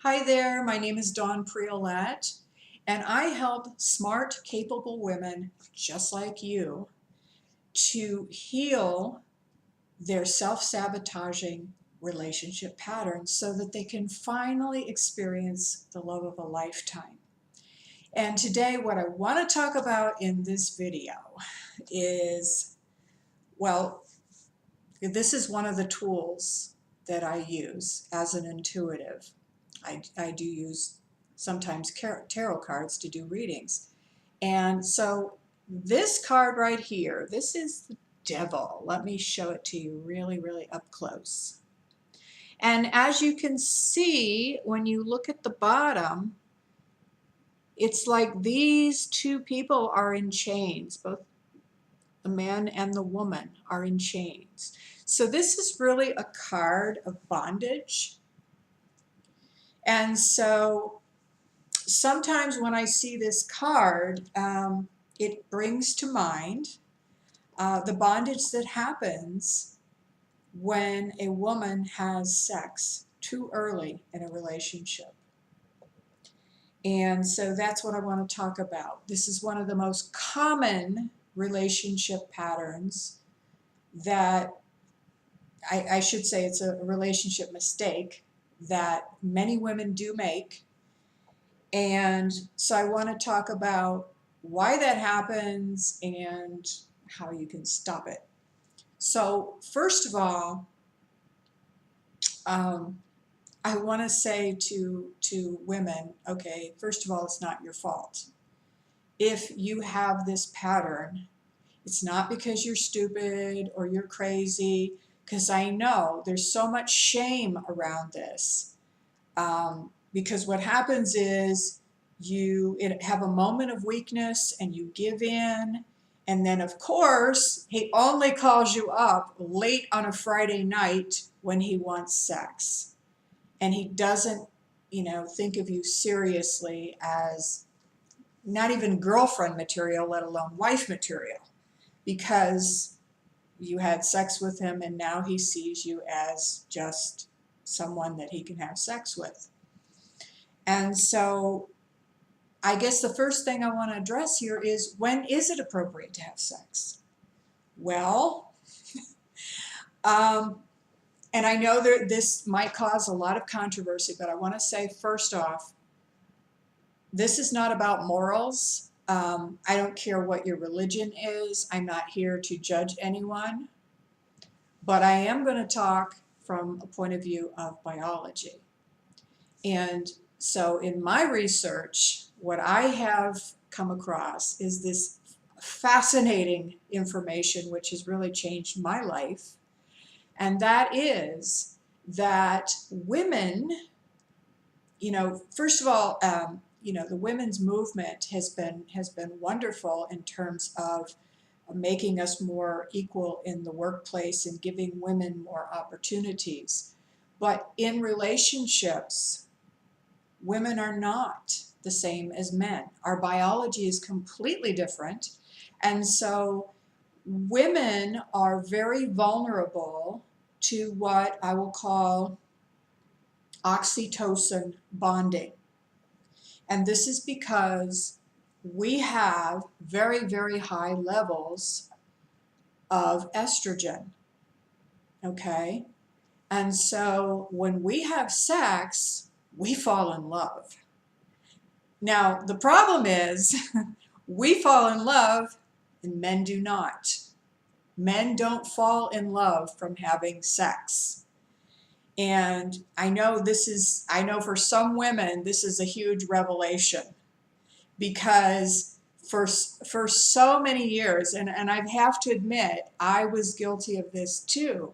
Hi there, my name is Dawn Priolette, and I help smart, capable women just like you to heal their self-sabotaging relationship patterns so that they can finally experience the love of a lifetime. And today, what I want to talk about in this video is, well, this is one of the tools that I use as an intuitive. I do use sometimes tarot cards to do readings. And so this card right here, this is the devil. Let me show it to you really, really up close. And as you can see, when you look at the bottom, it's like these two people are in chains. Both the man and the woman are in chains. So this is really a card of bondage. And so sometimes when I see this card, it brings to mind the bondage that happens when a woman has sex too early in a relationship. And so that's what I want to talk about. This is one of the most common relationship patterns that I should say it's a relationship mistake that many women do make. And so I want to talk about why that happens and how you can stop it. So first of all, I want to say to women, okay, first of all, it's not your fault. If you have this pattern, it's not because you're stupid or you're crazy, because I know there's so much shame around this. Because what happens is you have a moment of weakness and you give in, and then of course he only calls you up late on a Friday night when he wants sex, and he doesn't think of you seriously as not even girlfriend material, let alone wife material, because you had sex with him and now he sees you as just someone that he can have sex with. And so I guess the first thing I want to address here is, when is it appropriate to have sex? Well, and I know that this might cause a lot of controversy, but I want to say first off, this is not about morals. I don't care what your religion is. I'm not here to judge anyone, but I am going to talk from a point of view of biology. And so in my research, what I have come across is this fascinating information which has really changed my life. And that is that women, first of all, the women's movement has been wonderful in terms of making us more equal in the workplace and giving women more opportunities. But in relationships, women are not the same as men. Our biology is completely different. And so women are very vulnerable to what I will call oxytocin bonding. And this is because we have very, very high levels of estrogen, okay? And so when we have sex, we fall in love. Now, the problem is we fall in love and men do not. Men don't fall in love from having sex. And I know for some women, this is a huge revelation, because for so many years, and I have to admit, I was guilty of this too.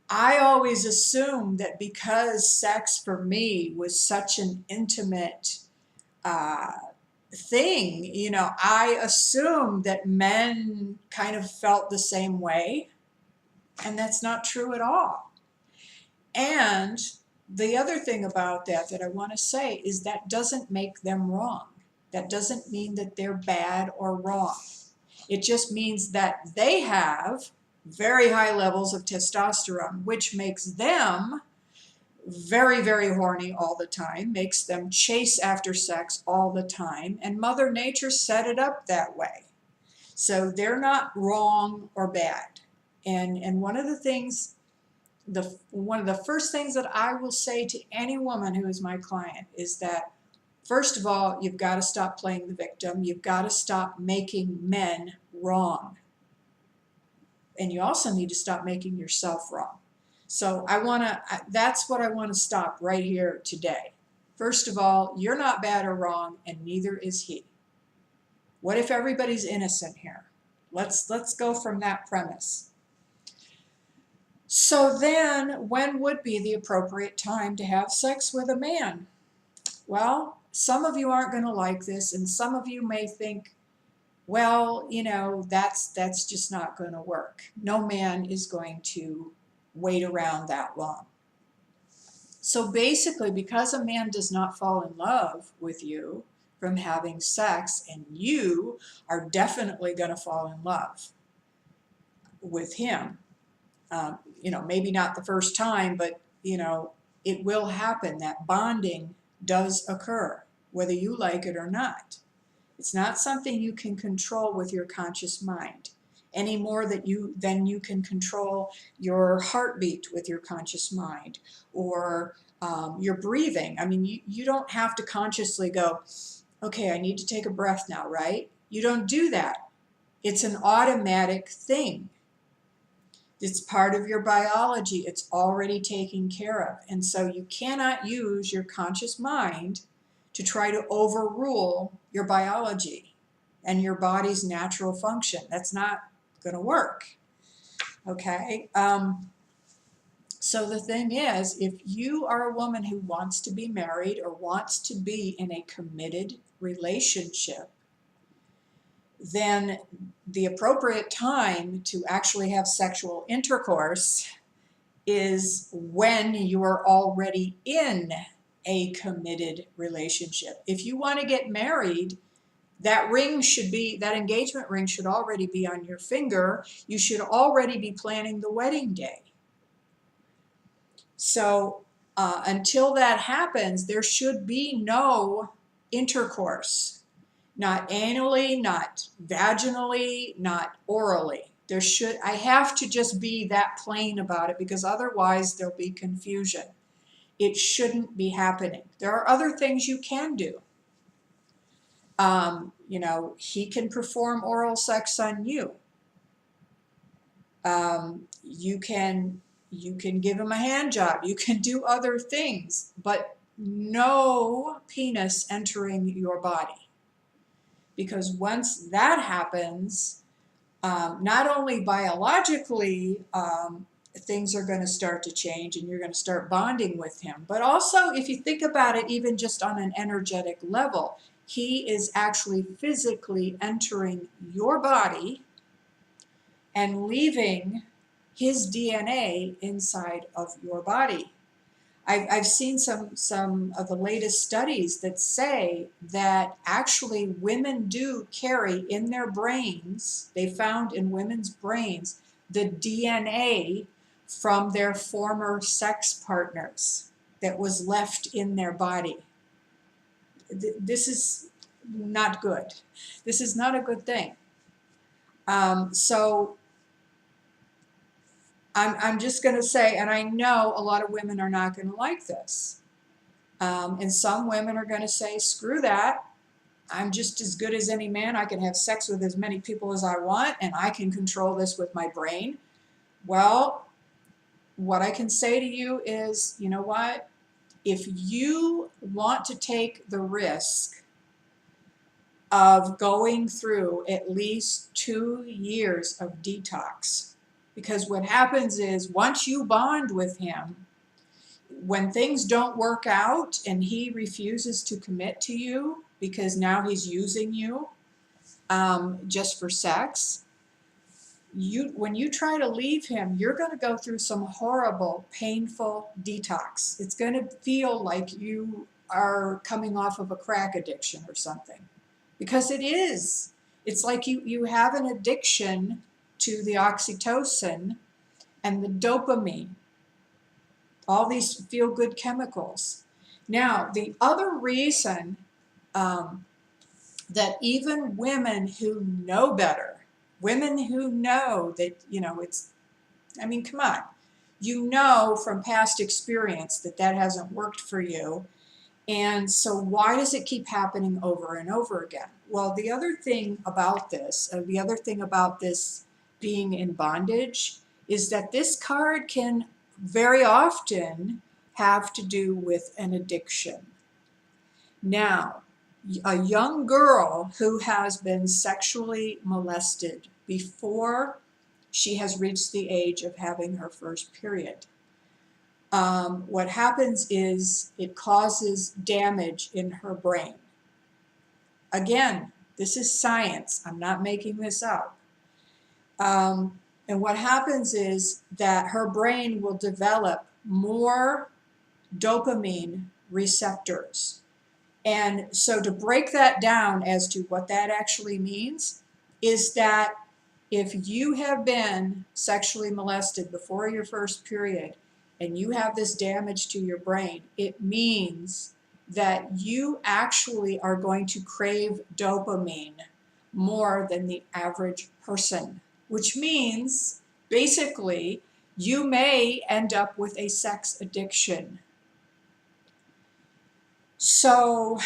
I always assumed that because sex for me was such an intimate thing, I assumed that men kind of felt the same way, and that's not true at all. And the other thing about that I want to say is that doesn't make them wrong. That doesn't mean that they're bad or wrong. It just means that they have very high levels of testosterone, which makes them very, very horny all the time, makes them chase after sex all the time, and Mother Nature set it up that way. So they're not wrong or bad. And one of the things, one of the first things that I will say to any woman who is my client is that, first of all, you've got to stop playing the victim. You've got to stop making men wrong. And you also need to stop making yourself wrong. So that's what I want to stop right here today. First of all, you're not bad or wrong, and neither is he. What if everybody's innocent here? Let's go from that premise. So then, when would be the appropriate time to have sex with a man? Well, some of you aren't going to like this, and some of you may think, well, that's just not going to work. No man is going to wait around that long. So basically, because a man does not fall in love with you from having sex, and you are definitely going to fall in love with him, maybe not the first time, but it will happen. That bonding does occur, whether you like it or not. It's not something you can control with your conscious mind any more than you can control your heartbeat with your conscious mind, or your breathing. I mean, you don't have to consciously go, okay, I need to take a breath now, right? You don't do that. It's an automatic thing. It's part of your biology. It's already taken care of. And so you cannot use your conscious mind to try to overrule your biology and your body's natural function. That's not going to work. Okay? So the thing is, if you are a woman who wants to be married or wants to be in a committed relationship, then the appropriate time to actually have sexual intercourse is when you are already in a committed relationship. If you want to get married, that engagement ring should already be on your finger. You should already be planning the wedding day. So until that happens, there should be no intercourse. Not anally, not vaginally, not orally. I have to just be that plain about it, because otherwise there'll be confusion. It shouldn't be happening. There are other things you can do. He can perform oral sex on you. You can give him a hand job. You can do other things, but no penis entering your body. Because once that happens, not only biologically, things are going to start to change and you're going to start bonding with him, but also, if you think about it, even just on an energetic level, he is actually physically entering your body and leaving his DNA inside of your body. I've seen some of the latest studies that say that actually women do carry in their brains, they found in women's brains, the DNA from their former sex partners that was left in their body. This is not good. This is not a good thing. So I'm just going to say, and I know a lot of women are not going to like this. And some women are going to say, screw that. I'm just as good as any man. I can have sex with as many people as I want, and I can control this with my brain. Well, what I can say to you is, you know what? If you want to take the risk of going through at least 2 years of detox, because what happens is, once you bond with him, when things don't work out and he refuses to commit to you because now he's using you just for sex, when you try to leave him, you're going to go through some horrible, painful detox. It's going to feel like you are coming off of a crack addiction or something, because it is. It's like you have an addiction to the oxytocin and the dopamine. all these feel-good chemicals. Now, the other reason that even women who know better, women who know that, it's, I mean, come on, you know from past experience that that hasn't worked for you. And so why does it keep happening over and over again? Well, the other thing about this being in bondage is that this card can very often have to do with an addiction. Now, a young girl who has been sexually molested before she has reached the age of having her first period, what happens is it causes damage in her brain. Again, this is science. I'm not making this up. And what happens is that her brain will develop more dopamine receptors. And so to break that down as to what that actually means is that if you have been sexually molested before your first period and you have this damage to your brain, it means that you actually are going to crave dopamine more than the average person, which means basically you may end up with a sex addiction. So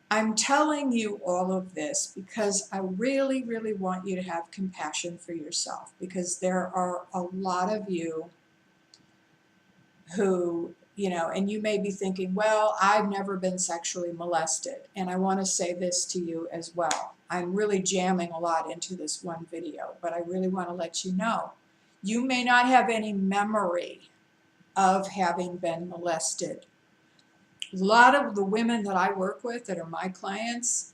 I'm telling you all of this because I really, really want you to have compassion for yourself, because there are a lot of you who, and you may be thinking, well, I've never been sexually molested. And I want to say this to you as well. I'm really jamming a lot into this one video, but I really want to let you know, you may not have any memory of having been molested. A lot of the women that I work with that are my clients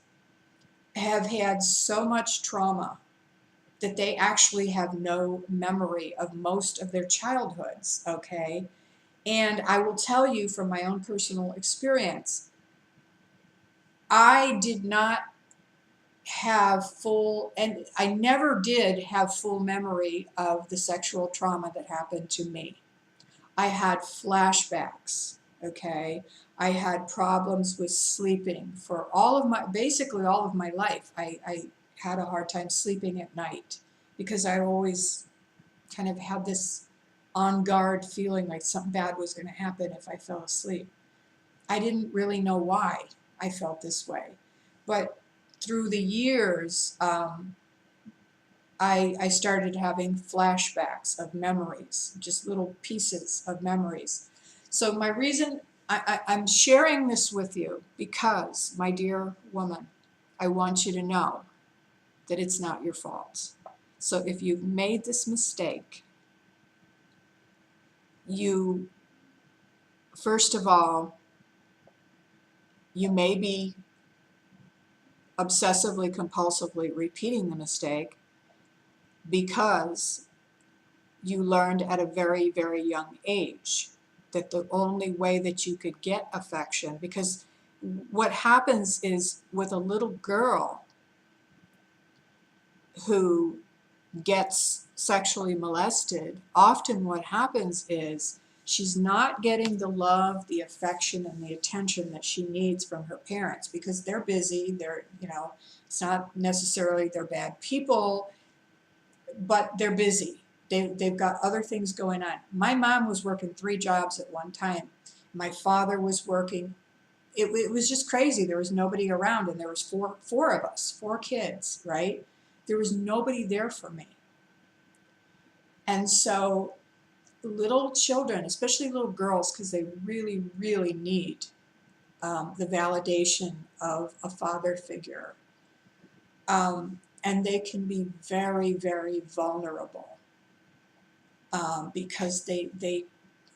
have had so much trauma that they actually have no memory of most of their childhoods, okay? And I will tell you from my own personal experience, I did not have full, and I never did have full memory of the sexual trauma that happened to me. I had flashbacks, okay? I had problems with sleeping for basically all of my life. I had a hard time sleeping at night because I always kind of had this on guard feeling like something bad was going to happen if I fell asleep. I didn't really know why I felt this way. But through the years, I started having flashbacks of memories, just little pieces of memories. So my reason I'm sharing this with you because, my dear woman, I want you to know that it's not your fault. So if you've made this mistake, first of all, you may be obsessively compulsively repeating the mistake because you learned at a very, very young age that the only way that you could get affection, because what happens is with a little girl who gets sexually molested, often what happens is she's not getting the love, the affection, and the attention that she needs from her parents because they're busy. It's not necessarily they're bad people, but they're busy. They've got other things going on. My mom was working 3 jobs at one time. My father was working. It was just crazy. There was nobody around, and there was four of us, 4 kids, right? There was nobody there for me. And so little children, especially little girls, because they really, really need the validation of a father figure. And they can be very, very vulnerable because they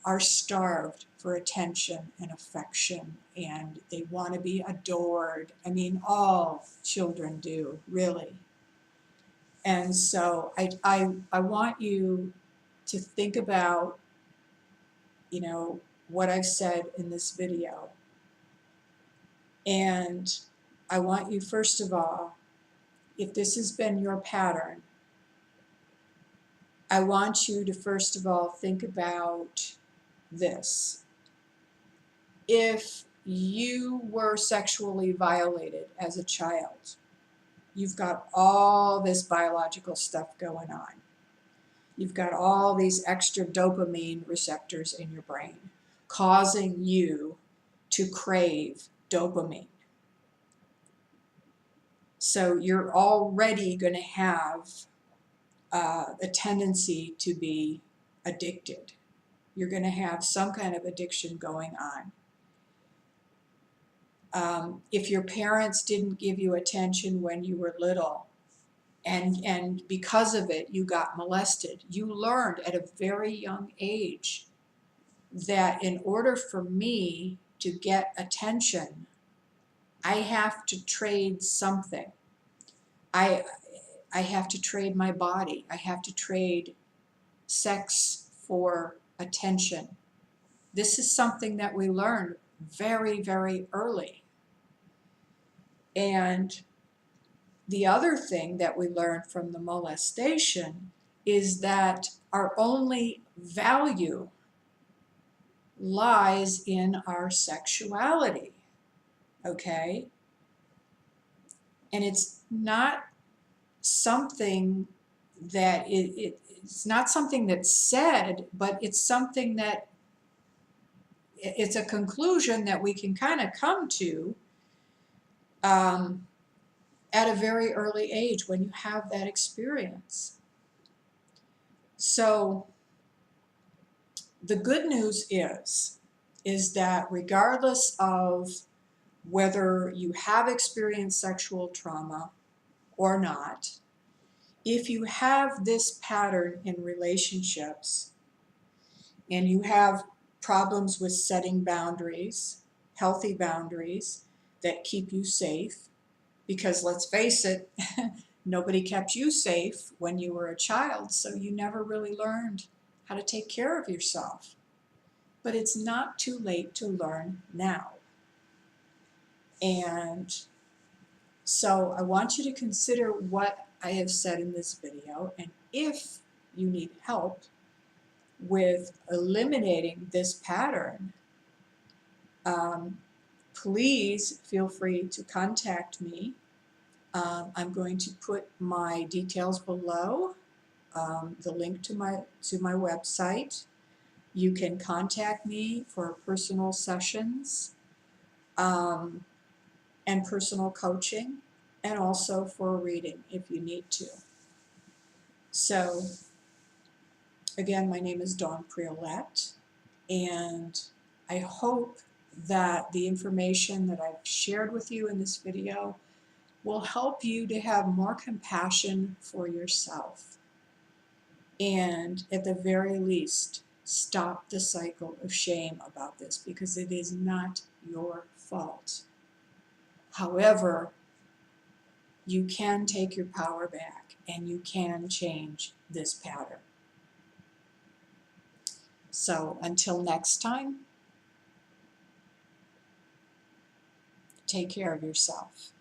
are starved for attention and affection, and they want to be adored. I mean, all children do, really. And so I want you to think about, what I've said in this video. And I want you, first of all, if this has been your pattern, I want you to first of all think about this. If you were sexually violated as a child, you've got all this biological stuff going on. You've got all these extra dopamine receptors in your brain causing you to crave dopamine. So you're already going to have a tendency to be addicted. You're going to have some kind of addiction going on. If your parents didn't give you attention when you were little, and because of it you got molested, you learned at a very young age that in order for me to get attention, I have to trade something. I have to trade my body. I have to trade sex for attention. This is something that we learn very, very early. And the other thing that we learn from the molestation is that our only value lies in our sexuality, okay? And it's not something that it's not something that's said, but it's something that it's a conclusion that we can kind of come to at a very early age when you have that experience. So the good news is that regardless of whether you have experienced sexual trauma or not, if you have this pattern in relationships and you have problems with setting boundaries, healthy boundaries that keep you safe, because let's face it, nobody kept you safe when you were a child, so you never really learned how to take care of yourself. But it's not too late to learn now. And so I want you to consider what I have said in this video, and if you need help with eliminating this pattern, please feel free to contact me. I'm going to put my details below, the link to my website. You can contact me for personal sessions and personal coaching, and also for a reading if you need to. So again, my name is Dawn Priolette, and I hope that the information that I've shared with you in this video will help you to have more compassion for yourself, and at the very least stop the cycle of shame about this, because it is not your fault. However, you can take your power back and you can change this pattern. So until next time, take care of yourself.